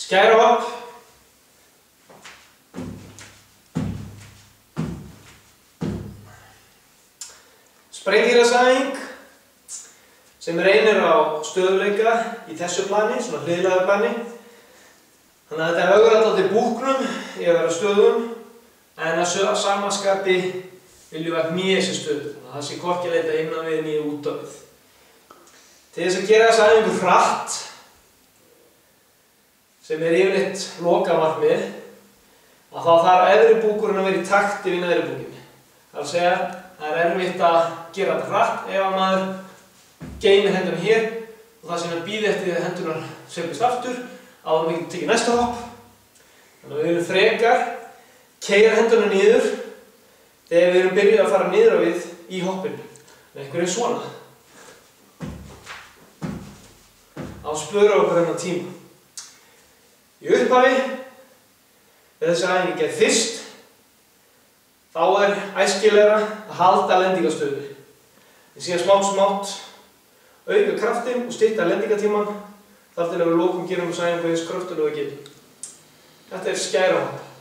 Skæruhopp. Sprengihreyfingsæfing sem reynir á stöðugleika í þessu plani, svona hliðlæga plani. Þannig að þetta ögrar dálítið búknum í að vera stöðugum, en að sama skapi viljum við hníga þessi stöðu, þannig að það sé hvorki að leita innan við né út á við. Til þess að gera þessa æfingu hratt, sem er yfirleitt lokamarkmið, að þá þarf efri búkurinn að vera í takti við neðri búkinn. Það er að segja, það er erfitt að gera þetta hratt ef að maður geymir hendurna hér og það sem er býð eftir því að hendurnar sveiflist aftur áður en við getum tekið næsta hopp. Þannig að við viljum frekar keyra hendurna niður þegar við erum byrjuð að fara niður á við í hoppinu. Með einhverju svona. Á spöru okkur þennan tíma. Í upphafi, þegar þessi æfing er fyrst, þá er æskilegra að halda lendingastöðunni. Við síðan smátt auka kraftinn og stytta lendingatímann þar til að við lokum gerum þessa æfingu eins kröftulega við getum. Þetta er skæruhopp.